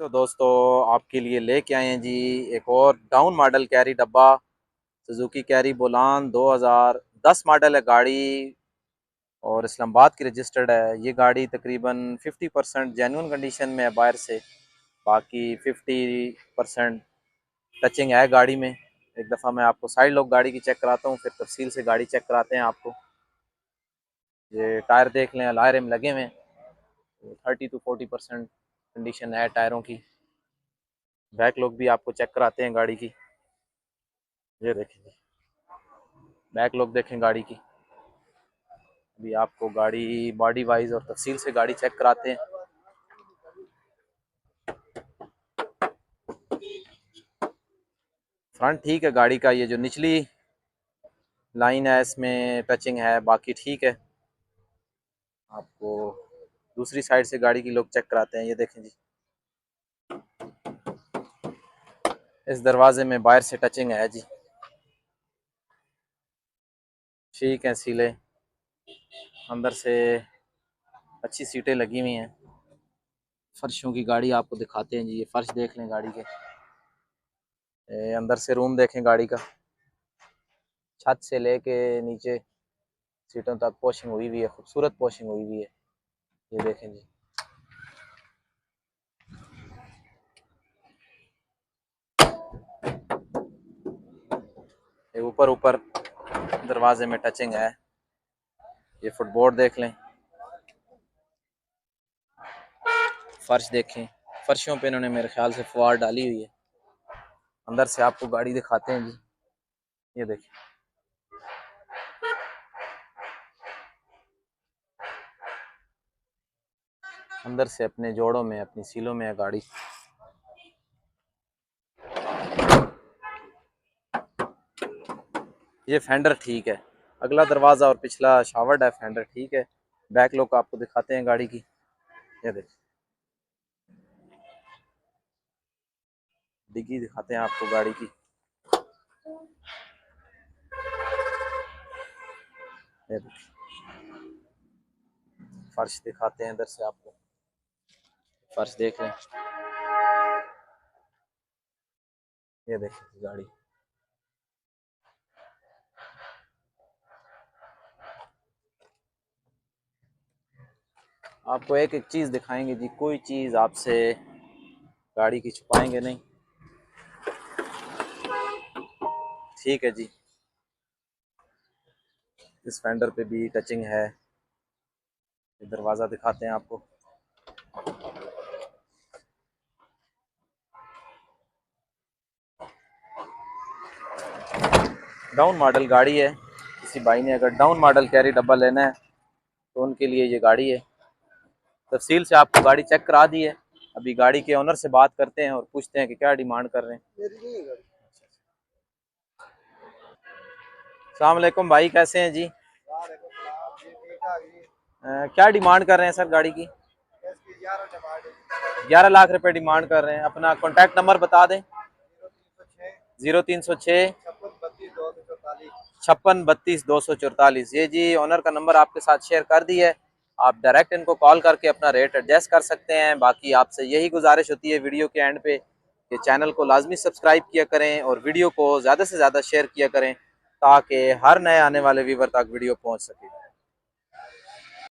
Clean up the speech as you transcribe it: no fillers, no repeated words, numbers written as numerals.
तो दोस्तों आपके लिए लेके आए हैं जी एक और डाउन मॉडल कैरी डब्बा। सुजुकी कैरी बोलान 2010 मॉडल है गाड़ी और इस्लामाबाद की रजिस्टर्ड है। ये गाड़ी तकरीबन 50% जेन्युइन कंडीशन में है बाहर से, बाकी 50% टचिंग है गाड़ी में। एक दफ़ा मैं आपको साइड लॉक गाड़ी की चेक कराता हूँ, फिर तफसील से गाड़ी चेक कराते हैं आपको। ये टायर देख लें, अलॉय रिम लगे हुए हैं, 30 to 40% कंडीशन है टायरों की। बैक लुक भी आपको चेक कराते हैं गाड़ी की। ये देखें जी, बैक लुक देखें गाड़ी की। अभी आपको गाड़ी बॉडी वाइज और तफसील से गाड़ी चेक कराते हैं। फ्रंट ठीक है गाड़ी का, ये जो निचली लाइन है इसमें टचिंग है, बाकी ठीक है। आपको दूसरी साइड से गाड़ी की लुक चेक कराते हैं। ये देखें जी, इस दरवाजे में बाहर से टचिंग है जी, ठीक है। सीले अंदर से अच्छी सीटें लगी हुई हैं। फर्शों की गाड़ी आपको दिखाते हैं जी, ये फर्श देख लें गाड़ी के। अंदर से रूम देखें गाड़ी का, छत से लेके नीचे सीटों तक पॉशिंग हुई हुई है, खूबसूरत पॉशिंग हुई हुई है। ये देखें जी, ये ऊपर ऊपर दरवाजे में टचिंग है। ये फुटबोर्ड देख लें, फर्श देखें, फर्शों पे इन्होंने मेरे ख्याल से फुआर डाली हुई है। अंदर से आपको गाड़ी दिखाते हैं जी, ये देखें। अंदर से अपने जोड़ों में, अपनी सीलों में है गाड़ी। ये फेंडर ठीक है, अगला दरवाज़ा और पिछला शावर्ड है, फेंडर ठीक है। बैक लुक आपको दिखाते हैं गाड़ी की। ये देखें, डिग्गी दिखाते हैं आपको गाड़ी की। ये देखें, फर्श दिखाते हैं इधर से आपको, फर्श देख लें। ये देखें गाड़ी, आपको एक एक चीज़ दिखाएंगे जी, कोई चीज़ आपसे गाड़ी की छुपाएंगे नहीं। ठीक है जी, इस फेंडर पे भी टचिंग है। दरवाज़ा दिखाते हैं आपको, डाउन मॉडल गाड़ी है। किसी भाई ने अगर डाउन मॉडल कैरी डब्बा लेना है तो उनके लिए ये गाड़ी है। तफसील से आपको गाड़ी चेक करा दी है। अभी गाड़ी के ओनर से बात करते हैं और पूछते हैं कि क्या डिमांड कर रहे हैं। अस्सलाम वालेकुम भाई, कैसे हैं जी? क्या डिमांड कर रहे हैं सर गाड़ी की? 11 लाख रुपए डिमांड कर रहे हैं। अपना कॉन्टैक्ट नंबर बता दें। 0306 56 32 244। ये जी ओनर का नंबर आपके साथ शेयर कर दी है। आप डायरेक्ट इनको कॉल करके अपना रेट एडजस्ट कर सकते हैं। बाकी आपसे यही गुजारिश होती है वीडियो के एंड पे कि चैनल को लाजमी सब्सक्राइब किया करें और वीडियो को ज़्यादा से ज़्यादा शेयर किया करें ताकि हर नए आने वाले व्यूवर तक वीडियो पहुंच सके।